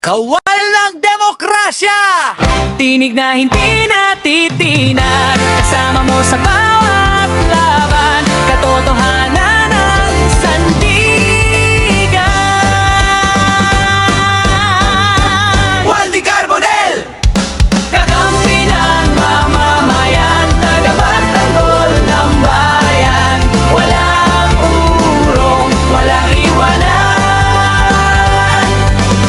Kawal ng demokrasya! Tinig na hindi natitinag, kasama mo sa bawat laban, katotohanan ng sandigan. Waldy Carbonell! Kakampi ng mamamayan, tagapagtanggol ng bayan, walang urong, walang iwanan.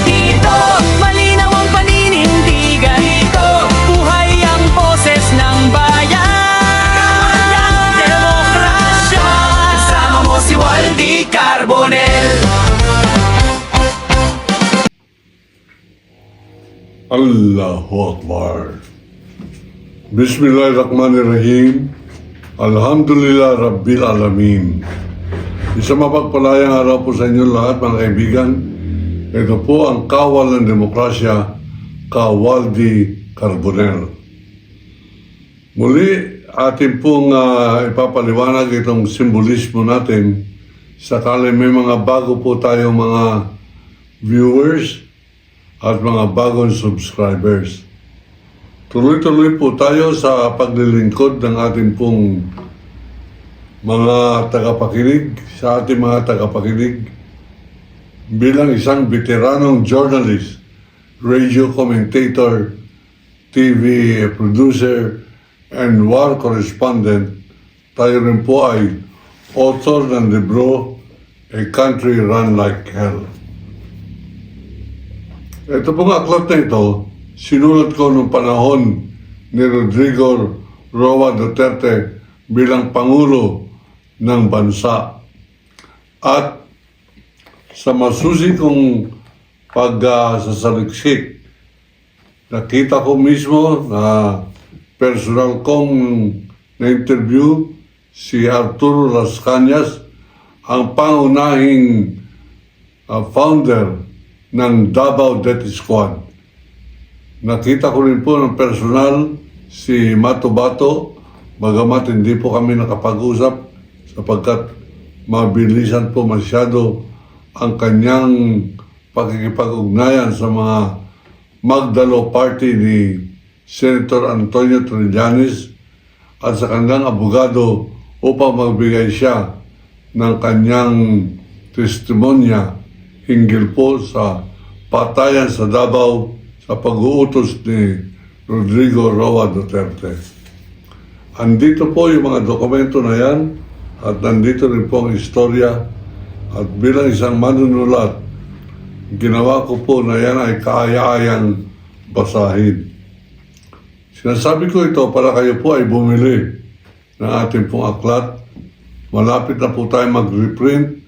Dito, malinaw ang paninindigan. Dito, buhay ang boses ng bayan. Demokrasya, kasama mo si Waldy Carbonell. Allahu Akbar. Bismillahirrahmanirrahim. Alhamdulillah Rabbil Alamin. Isang mapagpalayang araw po sa inyo lahat, mga kaibigan. Ito po ang kawal ng demokrasya, Waldy Carbonell. Muli, atin pong ipapaliwanag itong simbolismo natin sakali may mga bago po tayong mga viewers at mga bagong subscribers. Tuloy-tuloy po tayo sa paglilingkod ng ating pong mga tagapakinig, sa ating mga tagapakinig bilang isang veteranong journalist, radio commentator, TV producer, and war correspondent. Tayo rin po ay author ng libro A Country Run Like Hell. Ito pong aklat na ito, sinulat ko noong panahon ni Rodrigo Roa Duterte bilang Pangulo ng bansa. At sa masusi kong pagsasaliksik, nakita ko mismo na personal kong na-interview si Arturo Las Cañas, ang pangunahing founder ng Davao Death Squad. Nakita ko rin po ng personal si Mato Bato, bagamat hindi po kami nakapag-usap sapagkat mabilisan po masyado ang kanyang pakikipag-ugnayan sa mga Magdalo Party ni Senator Antonio Trillanes at sa kanyang abogado upang magbigay siya ng kanyang testimonya hinggil po sa patayan sa Davao sa pag-uutos ni Rodrigo Roa Duterte. Andito po yung mga dokumento na yan at nandito rin po ang istorya at bilang isang manunulat, ginawa ko po na yan ay kaaya-ayang basahin. Sinasabi ko ito para kayo po ay bumili ng ating pong aklat. Malapit na po tayo mag-reprint.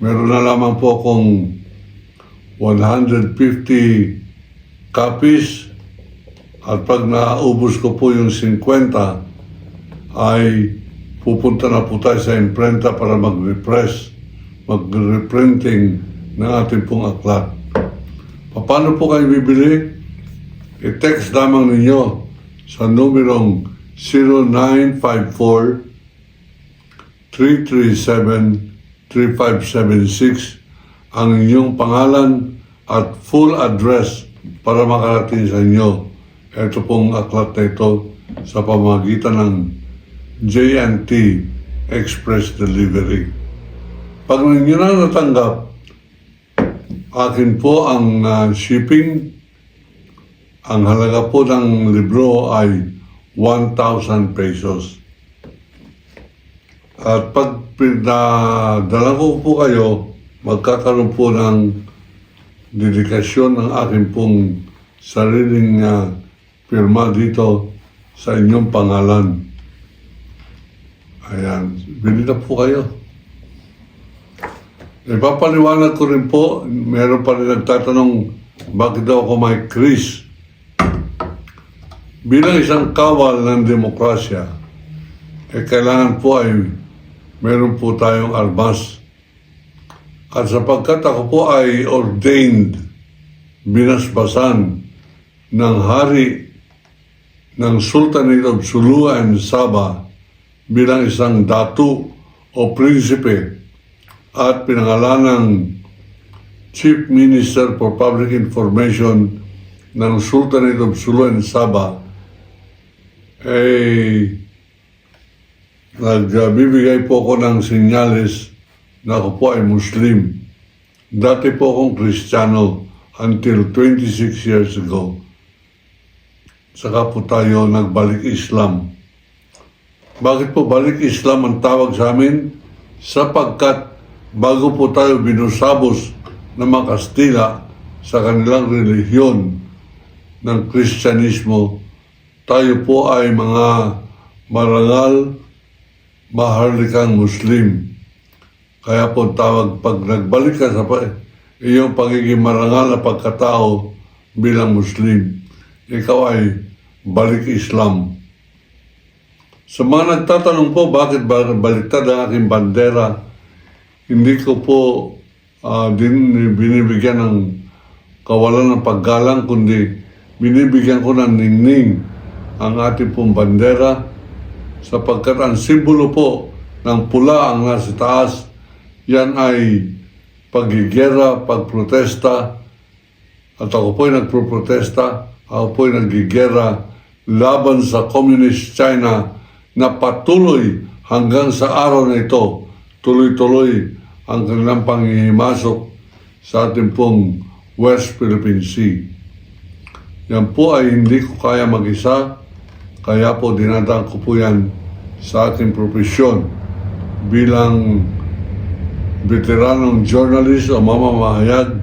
Meron na lamang po akong 150 copies at pag naubos ko po yung 50 ay pupunta na po tayo sa imprenta para mag-reprinting ng ating pong aklat. Paano po kayo bibili? I-text lamang ninyo sa numerong 0954 337 3576 ang inyong pangalan at full address para makarating sa inyo. Ito pong aklat na ito sa pamamagitan ng J&T Express Delivery. Pag ninyo na natanggap, akin po ang shipping. Ang halaga po ng libro ay 1,000 pesos. At pag pinadala ko po kayo, magkakaroon po ng dedikasyon ng aking pong sariling pirma dito sa inyong pangalan. Ayan, bili na po kayo. Ipapaliwanag ko rin po, meron pa rin nagtatanong, bakit daw ako may Chris? Bilang isang kawal ng demokrasya, kailangan po ay meron po tayong armas. At sapagkat ako po ay ordained, binasbasan ng hari ng Sultanate of Sulu and Sabah bilang isang datu o prinsipe at pinangalanang Chief Minister for Public Information ng Sultanate of Sulu and Sabah ay nagbibigay po ako ng senyales na ako po ay Muslim. Dati po akong Kristiyano until 26 years ago. Saka po tayo nagbalik Islam. Bakit po balik Islam ang tawag sa amin? Sapagkat bago po tayo binusabos ng mga Kastila sa kanilang relihiyon ng Kristyanismo, tayo po ay mga marangal, maharlikang Muslim. Kaya po tawag, pag nagbalik ka sa iyong pagiging marangal na pagkatao bilang Muslim, ikaw ay balik Islam. Sa mga nagtatanong po, bakit baliktad ang aking bandera, hindi ko po din binibigyan ng kawalan ng paggalang, kundi binibigyan ko ng ningning ang ating pong bandera, sapagkat ang simbolo po ng pula ang nasa taas, yan ay paggigera, pagprotesta, at ako po ay nagproprotesta, ako po ay nagigera laban sa Communist China na patuloy hanggang sa araw na ito, tuloy-tuloy ang kanilang panghihimasok sa ating pong West Philippine Sea. Yan po ay hindi ko kaya mag-isa, kaya po dinadaan ko po yan sa aking profesyon bilang veteranong journalist o mamamahayag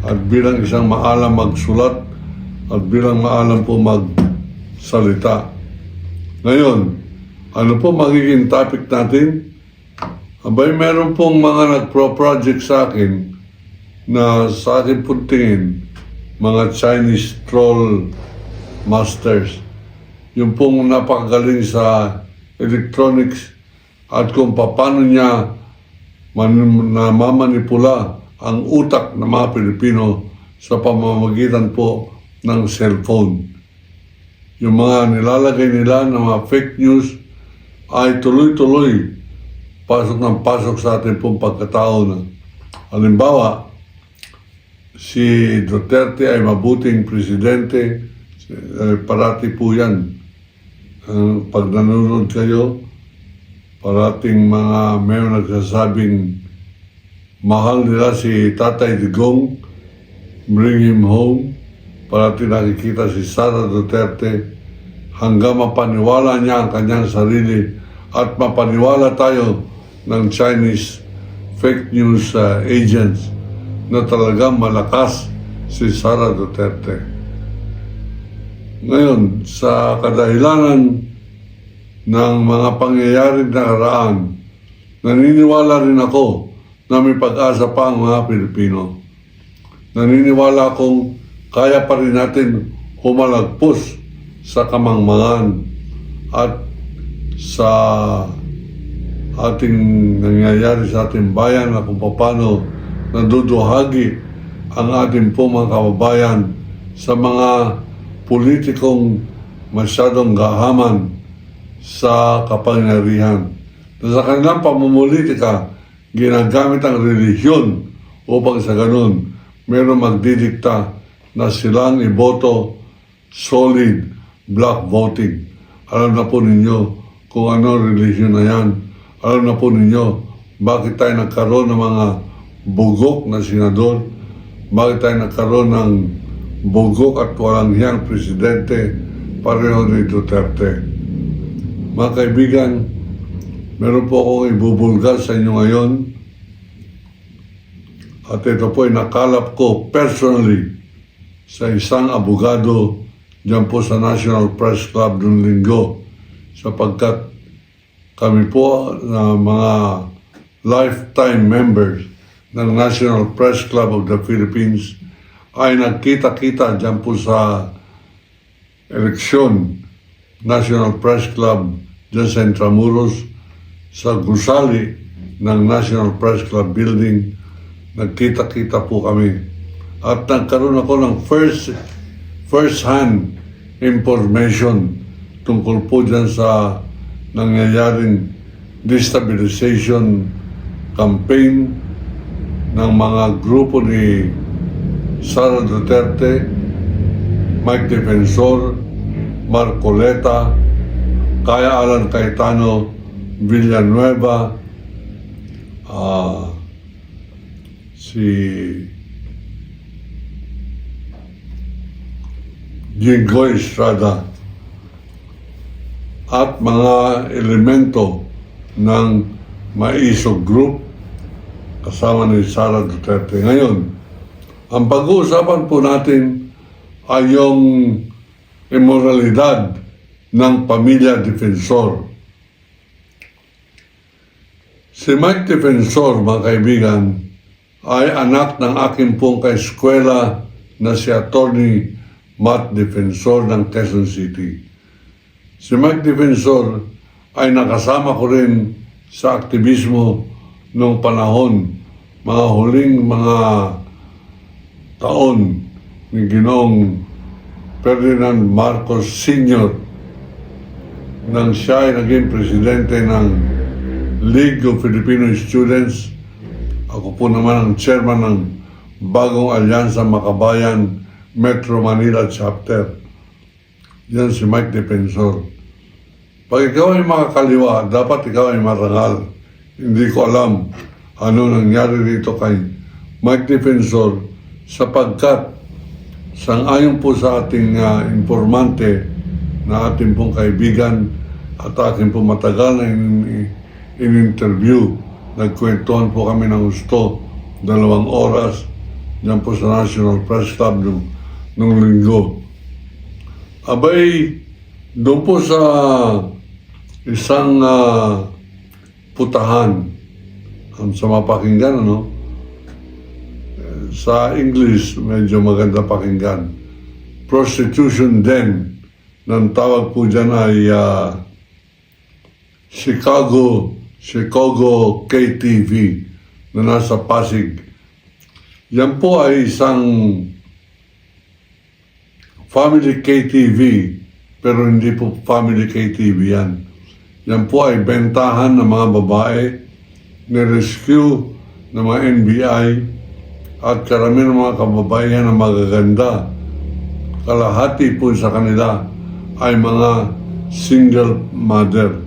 at bilang isang maalam magsulat at bilang maalam po magsalita. Ngayon, ano po magiging topic natin? Abay, meron pong mga nagpro-project sa akin na sa akin pong tingin, mga Chinese troll masters. Yung pong napakagaling sa electronics at kung paano niya namamanipula ang utak ng mga Pilipino sa pamamagitan po ng cellphone. Yung mga nilalagay nila ng mga fake news ay tuloy-tuloy pasok ng pasok sa ating pong pagkatao na. Halimbawa, si Duterte ay mabuting presidente, parati po yan. Pag nanonood kayo, parating mga may nagsasabing mahal nila si Tatay Digong, bring him home. Parati nakikita si Sara Duterte hanggang mapaniwala niya ang kanyang sarili at mapaniwala tayo ng Chinese fake news agents na talagang malakas si Sara Duterte. Ngayon, sa kadahilanan ng mga pangyayari na nakaraan, naniniwala rin ako na may pag-asa pa ang mga Pilipino. Naniniwala akong kaya pa rin natin humalagpos sa kamangmangan at sa ating nangyayari sa ating bayan na kung paano naduduhagi ang ating po mga kababayan sa mga politikong masyadong gahaman sa kapangyarihan. Sa kanilang pamumulitika, ginagamit ang relihiyon upang sa ganun, meron magdidikta na silang iboto solid black voting. Alam na po ninyo kung ano relihiyon na yan. Alam na po ninyo bakit tayo nagkaroon ng mga bugok na senador, bakit tayo nagkaroon ng bugok at walang hiyang presidente pareho ni Duterte. Mga kaibigan, meron po akong ibubulgar sa inyo ngayon at ito po ay nakalap ko personally sa isang abogado dyan po sa National Press Club noong linggo, sapagkat kami po na mga lifetime members ng National Press Club of the Philippines ay nagkita-kita dyan po sa eleksyon National Press Club dyan sa Intramuros, sa gusali ng National Press Club building. Nagkita-kita po kami at nagkaroon ako ng first-hand information tungkol po dyan sa nangyayaring destabilization campaign ng mga grupo ni Sara Duterte, Mike Defensor, Marcoleta, Kaya Alan Cayetano, Villanueva, si Jinggoy Estrada, at mga elemento ng Maisog Group kasama ni Sara Duterte. Ngayon, ang pag-uusapan po natin ay yung immoralidad ng pamilya Defensor. Si Mike Defensor, mga kaibigan, ay anak ng aking pong kaeskwela na si Attorney Matt Defensor ng Quezon City. Si Mike Defensor ay nakasama ko rin sa aktivismo noong panahon, mga huling mga taon ni Ginoong Ferdinand Marcos Sr. nang siya ay naging presidente ng League of Filipino Students. Ako po naman ang chairman ng Bagong Alyansa Makabayan Metro Manila Chapter. Yan si Mike Defensor. Pag ikaw ay makakaliwa, dapat ikaw ay marangal. Hindi ko alam ano nangyari dito kay Mike Defensor sapagkat sang-ayon po sa ating informante na ating pong kaibigan at aking pong matagal na in-interview. Nagkwentuhan po kami ng gusto 2 oras dyan po sa National Press Club nung linggo. Abay, doon po sa isang putahan, sa mapakinggan, ano? Sa English, medyo maganda pakinggan. Prostitution Den, ng tawag po dyan ay Chicago KTV na nasa Pasig. Yan po ay isang family KTV, pero hindi po family KTV yan. Yan po ay bentahan ng mga babae, ni-rescue ng mga NBI, at karamihan ng mga kababaihan na magaganda. Kalahati po sa kanila ay mga single mother.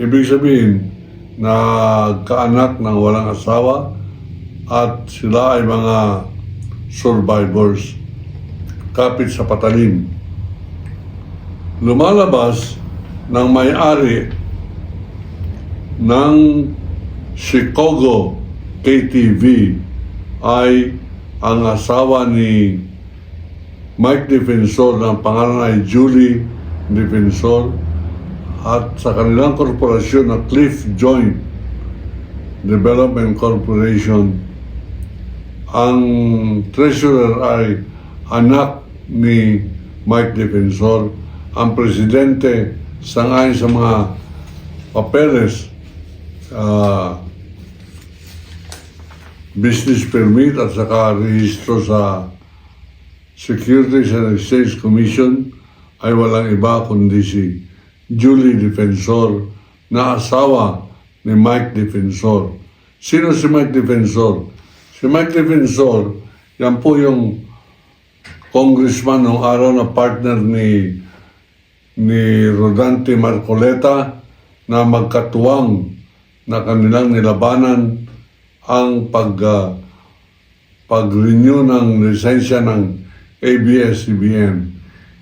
Ibig sabihin, nagkaanak ng walang asawa at sila ay mga survivors, kapit sa patalim. Lumalabas ng may-ari ng Chicago KTV ay ang asawa ni Mike Defensor, ng pangalan ay Julie Defensor, at sa kanilang korporasyon na Cliff Joint Development Corporation, ang treasurer ay anak ni Mike Defensor. Ang presidente, sangayon sa mga papeles, business permit at saka rehistro sa Securities and Exchange Commission, ay walang iba kundi si Julie Defensor, na asawa ni Mike Defensor. Sino si Mike Defensor? Si Mike Defensor, yan po yung congressman noong araw na partner ni Rodante Marcoleta, na magkatuwang na kanilang nilabanan ang pag-renew ng lisensya ng ABS-CBN.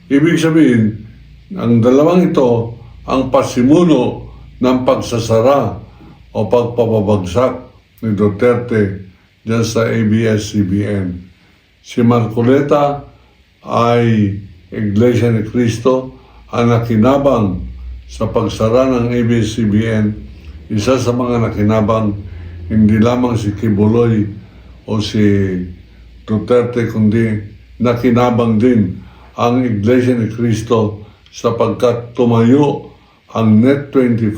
Ibig sabihin, ang dalawang ito ang pasimuno ng pagsasara o pagpapabagsak ni Duterte dyan sa ABS-CBN. Si Marcoleta ay Iglesia ni Cristo, ang nakinabang sa pagsara ng ABS-CBN. Isa sa mga nakinabang, hindi lamang si Kibuloy o si Duterte, kundi nakinabang din ang Iglesia ni Cristo sapagkat tumayo ang Net25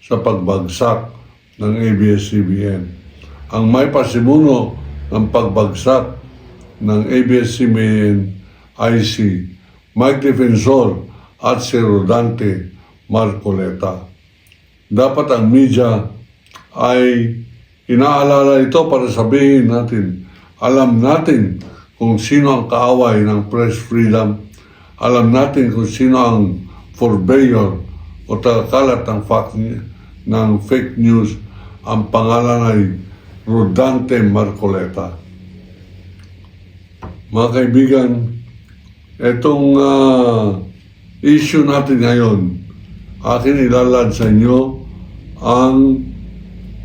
sa pagbagsak ng ABS-CBN. Ang may pasimuno ng pagbagsak ng ABS-CBN ay si Mike Defensor at si Rodante Marcoleta. Dapat ang media ay inaalala ito para sabihin natin, alam natin kung sino ang kaaway ng press freedom, alam natin kung sino ang purveyor o tagakalat ng fake news. Ang pangalan ay Rodante Marcoleta. Mga kaibigan, itong issue natin ngayon, akin ilalad sa inyo ang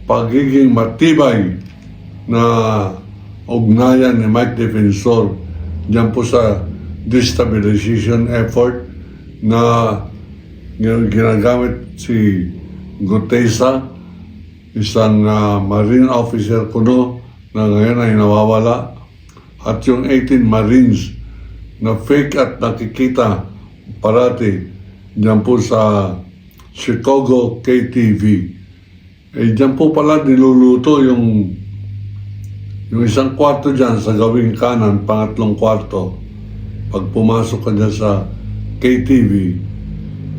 pagiging matibay na ugnayan ni Mike Defensor diyan po sa destabilization effort na ginagamit si Gutesa, isang Marine officer kuno na ngayon ay nawawala, at yung 18 Marines na fake at nakikita parati diyan po sa Chicago KTV. Diyan po pala niluluto yung isang kwarto dyan sa gawing kanan, pangatlong kwarto. Pag pumasok ka dyan sa KTV,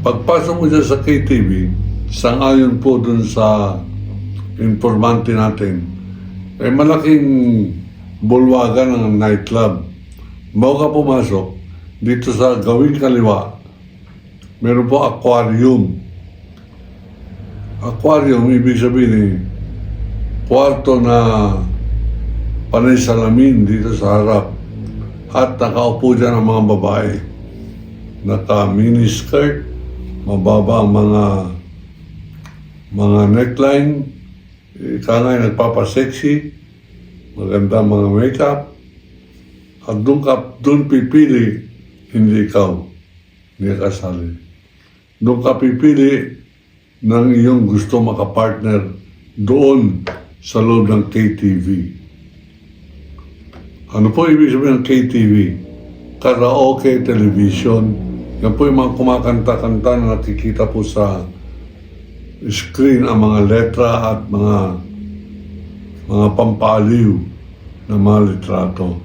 pagpasok mo dyan sa KTV, sang-ayon po dun sa informante natin, malaking bulwagan ng nightclub. Bago ka pumasok, dito sa gawing kaliwa, meron po aquarium. Aquarium, ibig sabihin kwarto na panay salamin dito sa harap. At nakaupo dyan ang mga babae. Naka-mini skirt, mababa ang mga neckline, ikangay nagpapasexy, maganda mga makeup, at doon pipili, hindi ikaw, hindi ka kasali. Doon ka pipili ng iyong gusto makapartner doon sa loob ng KTV. Ano po ibig sabihin ng KTV? Karaoke television. Yan po yung mga kumakanta-kanta na nakikita po sa screen, ang mga letra at mga pampaliw na mga litrato.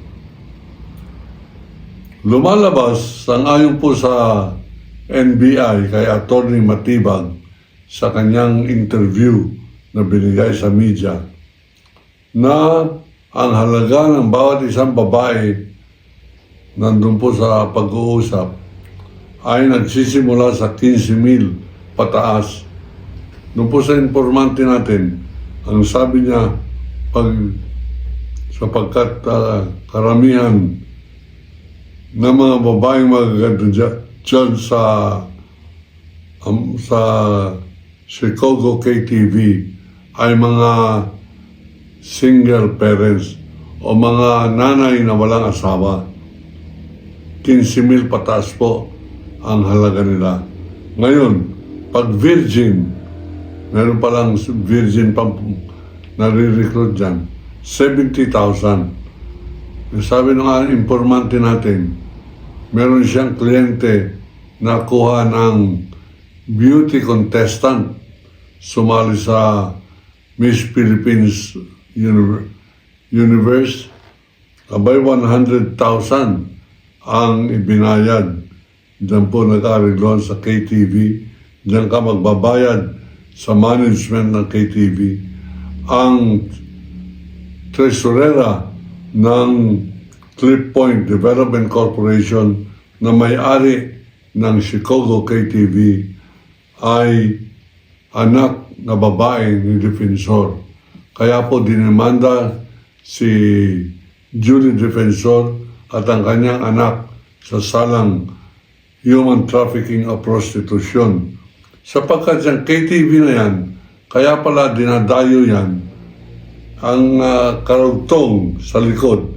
Lumalabas, sangayon po sa NBI kay Attorney Matibag sa kanyang interview na binigay sa media, na ang halaga ng bawat isang babae nandun po sa pag-uusap ay nagsisimula sa 15,000 pataas. Doon po sa informante natin, ang sabi niya, sapagkat karamihan ng mga babaeng magaganda dyan sa Chicago KTV ay mga single parents o mga nanay na walang asawa. 15,000 pataas po ang halaga nila. Ngayon, pag virgin, meron palang virgin pang nare-recruit dyan, 70,000. Sabi ng informante natin, meron siyang kliyente na kuha ng beauty contestant, sumali sa Miss Philippines Universe, abay 100,000 ang ibinayad. Diyan po nag-aregloan sa KTV. Diyan ka magbabayad sa management ng KTV. Ang tresurera ng Clip Point Development Corporation na may-ari ng Chicago KTV ay anak na babae ni Defensor. Kaya po dinemanda si Julie Defensor at ang kanyang anak sa salang human trafficking o prostitution. Sapagkat yung KTV na yan, kaya pala dinadayo yan, ang karugtong sa likod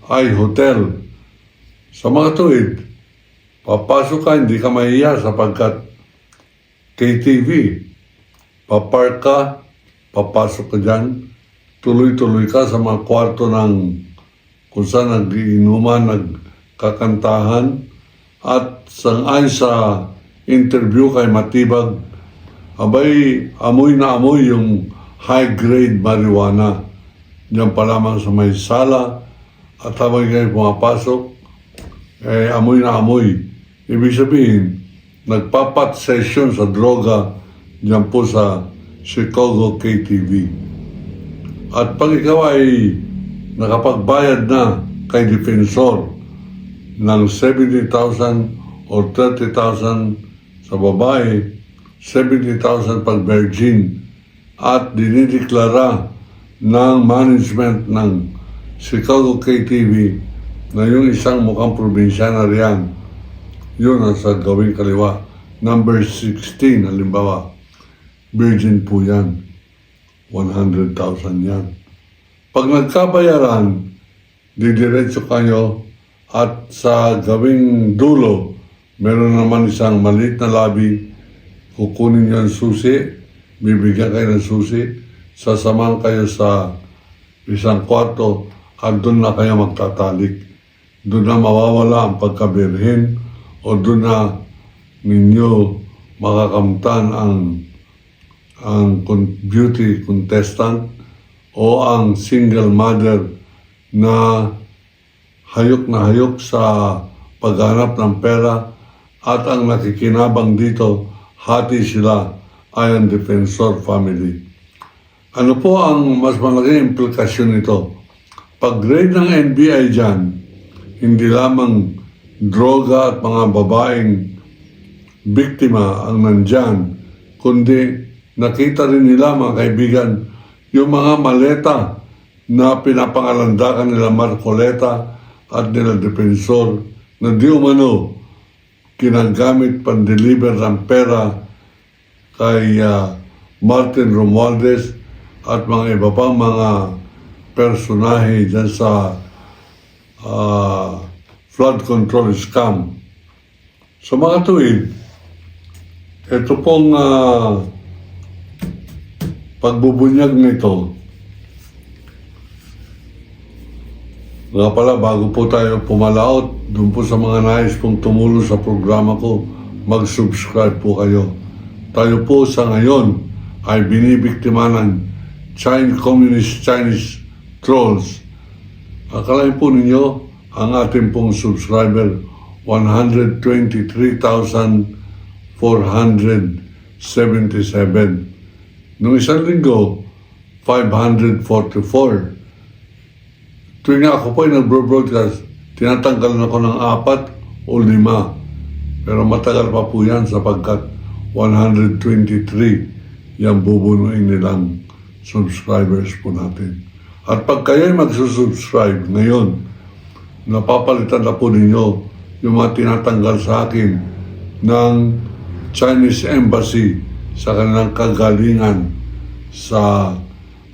ay hotel. Sa mga tuwid, papasok ka, hindi ka mahiya sapagkat KTV. Papark ka, papasok ka dyan, tuloy-tuloy ka sa mga kwarto ng kung saan nag-iinuman, nagkakantahan, at sang-ayon sa interview kay Matibag, abay, amoy na amoy yung high-grade marijuana. Diyan pa lamang sa may sala, at habang kayo pumapasok, amoy na amoy. Ibig sabihin, nagpapat session sa droga diyan po sa Chicago KTV. At pag ikaw ay nakapagbayad na kay defensor ng 70,000 or 30,000 sa babae, 70,000 pag virgin, at dinideklara ng management ng Chicago KTV na yung isang mukhang probinsyana riyan, yun ang sa gawing kaliwa. Number 16, halimbawa, virgin po yan. 100,000 yan. Pag nagkabayaran, didiretso kayo at sa gawing dulo, meron naman isang maliit na labi, kukunin nyo ang susi, bibigyan kayo ng susi, sasamahan kayo sa isang kwarto at doon na kayo magtatalik. Doon na mawawala ang pagkabirhin o doon na ninyo makakamtan ang beauty contestant o ang single mother na hayok sa paghanap ng pera at ang nakikinabang dito, hati sila ay ang defensor family. Ano po ang mas malaking implikasyon nito? Pag-grade ng NBI dyan, hindi lamang droga at mga babaeng biktima ang nandyan, kundi nakita rin nila, mga kaibigan, yung mga maleta na pinapangalandakan nila Marcoleta at nila Defensor na di umano ginagamit pan-deliver ng pera kay Martin Romualdez at mga iba pang mga personahe dyan sa flood control scam. So mga tuwid, ito pong pagbubunyag nito. Nga pala, bago po tayo pumalaot, doon po sa mga nais pong tumulong sa programa ko, mag-subscribe po kayo. Tayo po sa ngayon ay binibiktima ng Communist Chinese trolls. Akalain po ninyo, ang ating pong subscriber, 123,477. Noong isang linggo, 544. Tuwing nga ako po ay nag-broadcast, tinatanggal na ako ng 4 o 5. Pero matagal pa po yan sapagkat 123 yung bubunuin nilang subscribers po natin. At pag kayo'y magsusubscribe ngayon, napapalitan na po ninyo yung mga tinatanggal sa akin ng Chinese Embassy sa kanilang kagalingan sa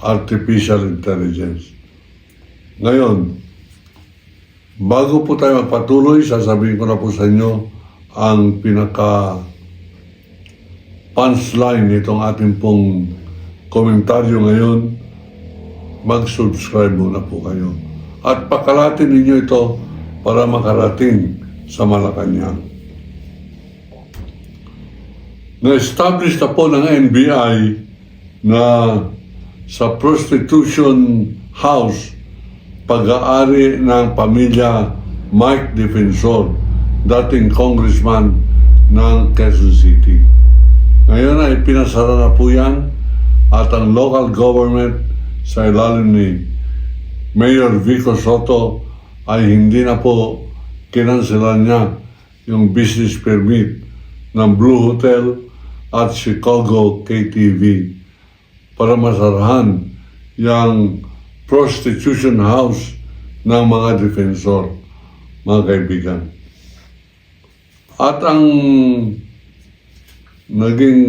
artificial intelligence. Ngayon, bago po tayo magpatuloy, sasabihin ko na po sa inyo ang punchline nitong ating pong komentaryo ngayon. Mag-subscribe muna po kayo. At pakalatin ninyo ito para makarating sa Malacanang. Na-establish na po ng NBI na sa prostitution house, pag-aari ng pamilya Mike Defensor, dating congressman ng Quezon City. Ngayon ay pinasara na po yan at ang local government sa ilalim ni Mayor Vico Soto ay hindi na po kinanselan niya yung business permit ng Blue Hotel at Chicago KTV para masarahan yung prostitution house ng mga defensor, mga kaibigan. At ang naging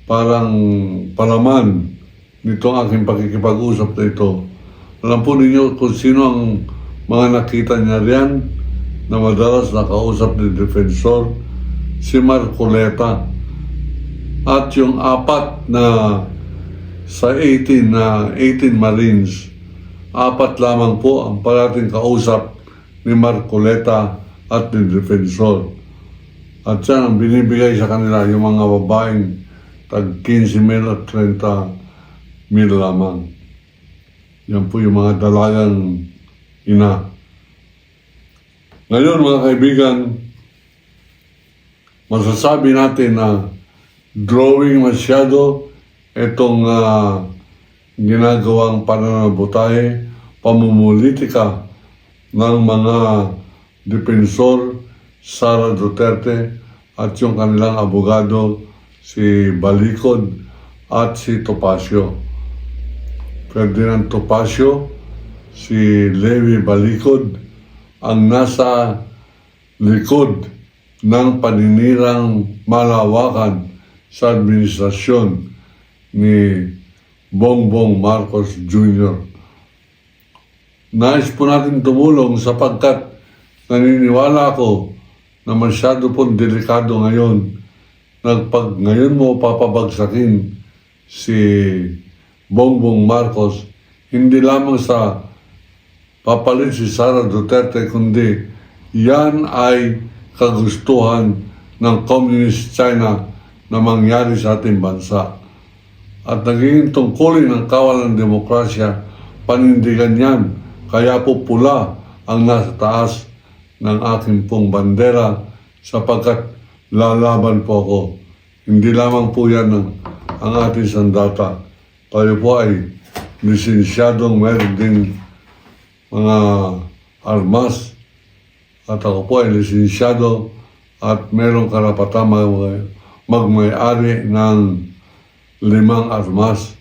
parang palaman nitong aking pakikipag-usap na ito, alam po ninyo kung sino ang mga nakita niya riyan na madalas nakausap ni defensor, si Marcoleta. At yung 4 na sa 18 Marines, 4 lamang po ang parating kausap ni Marcoleta at ni Defensor. At yan ang binibigay sa kanila yung mga babaeng tag 15,000 at 30,000 lamang. Yan po yung mga dalagang ina. Ngayon mga kaibigan, masasabi natin na drawing masyado itong ginagawang pananabutahe, pamumulitika ng mga depensor Sara Duterte at yung kanilang abogado si Balicod at si Topacio. Ferdinand Topacio, si Levi Balicod ang nasa likod ng paninirang malawakan sa administrasyon ni Bongbong Marcos Jr. Nais po natin tumulong sapagkat naniniwala ako na masyado pong delikado ngayon. Ngayon mo papabagsakin si Bongbong Marcos, hindi lamang sa papalit si Sara Duterte, kundi yan ay kagustuhan ng Communist China na mangyari sa ating bansa. At naging tungkulin ng kawalan ng demokrasya, panindigan yan. Kaya po pula ang nasa taas ng aking pong bandera sapagkat lalaban po ako. Hindi lamang po yan ang ating sandata. Tayo po ay lisensyadong meron din mga armas at ako po ay lisensyado at merong karapatan magmay-ari ng 5 armas,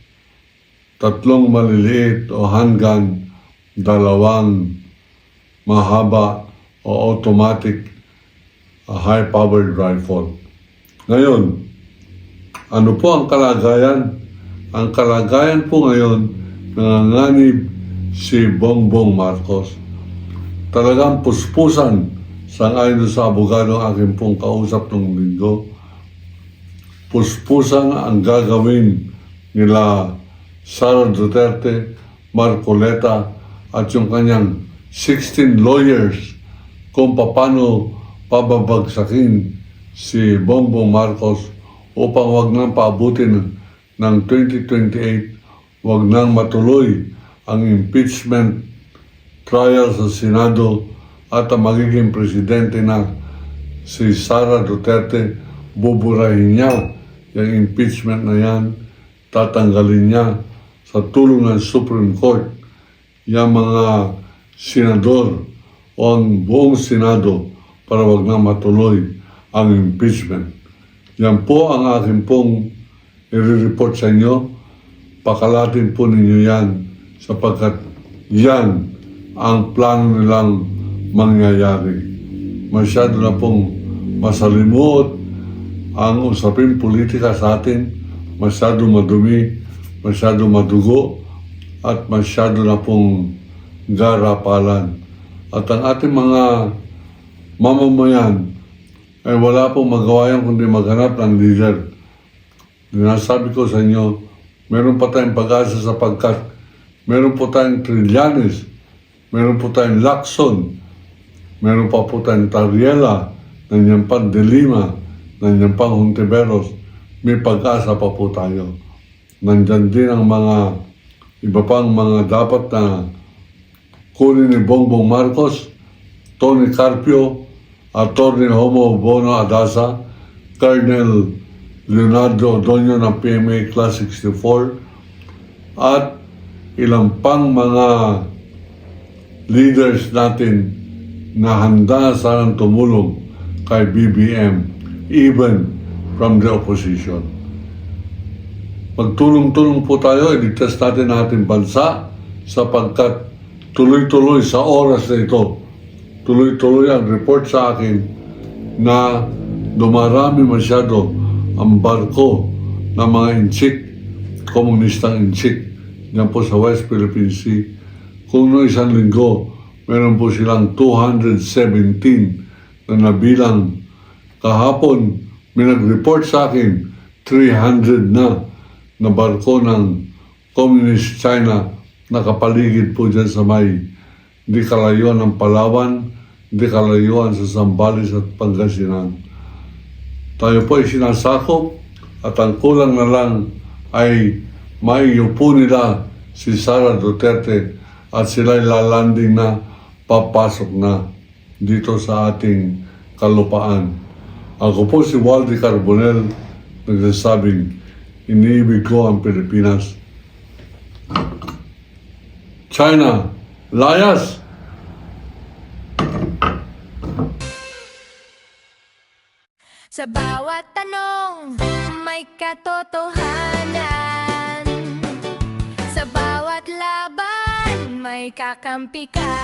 3 maliliit o handgun, 2 mahaba o automatic high-powered rifle. Ngayon, ano po ang kalagayan? Ang kalagayan po ngayon, nanganganib si Bongbong Marcos. Talagang puspusan, sangayon sa abogado ang aking pong kausap ng linggo, puspusan ang gagawin nila Sara Duterte, Marcoleta at yung kanyang 16 lawyers kung paano pababagsakin si Bongbong Marcos upang wag nang paabutin ng 2028, wag nang matuloy ang impeachment trial sa Senado at ang magiging presidente na si Sara Duterte, buburahin niya yung impeachment na yan, tatanggalin niya sa tulong ng Supreme Court yung mga senador o ang buong Senado para wag na matuloy ang impeachment. Yan po ang aking pong i-report sa inyo. Pakalatin po ninyo yan sapagkat yan ang plano nilang mangyayari. Masyado na pong masalimuot ang usaping politika sa atin, masyado madumi, masyado madugo, at masyado na pong garapalan. At ang ating mga mamamayan ay wala pong magawa yan kundi maghanap ng leader. Dinasabi ko sa inyo, meron pa tayong pag-asa sapagkat meron po tayong Trillanes, meron po tayong Lacson, meron pa po tayong Tariela, nandiyan pang De Lima, nandiyan pang Hontiveros. May pag-asa pa po tayo. Nandiyan din ang mga iba pang mga dapat na kunin ni Bongbong Marcos, Tony Carpio, Atty. Homo Bono Adasa, Colonel Leonardo Odonio ng PMA Class 64, at ilang pang mga leaders natin na handa sanang tumulong kay BBM, even from the opposition. Magtulong-tulong po tayo, iligtas natin ang ating bansa sapagkat tuloy-tuloy sa oras na ito, tuloy-tuloy ang report sa akin na dumarami masyado ang barko ng mga inchik, komunistang inchik, diyan po sa West Philippine Sea. Kung noong isang linggo, meron po silang 217 na nabilang. Kahapon, may nag-report sa akin, 300 na barko ng Communist China nakapaligid po dyan sa may di kalayuan ng Palawan, di kalayuan sa Zambales at Pangasinan. Tayo po ay sinasakop at ang kulang na lang ay maiupo nila si Sara Duterte at sila'y lalanding na, papasok na dito sa ating kalupaan. Ako po si Waldy Carbonell, nagsasabing, iniibig ko ang Pilipinas. China, layas! Sa bawat tanong, may katotohanan. Sa bawat laban, may kakampi ka.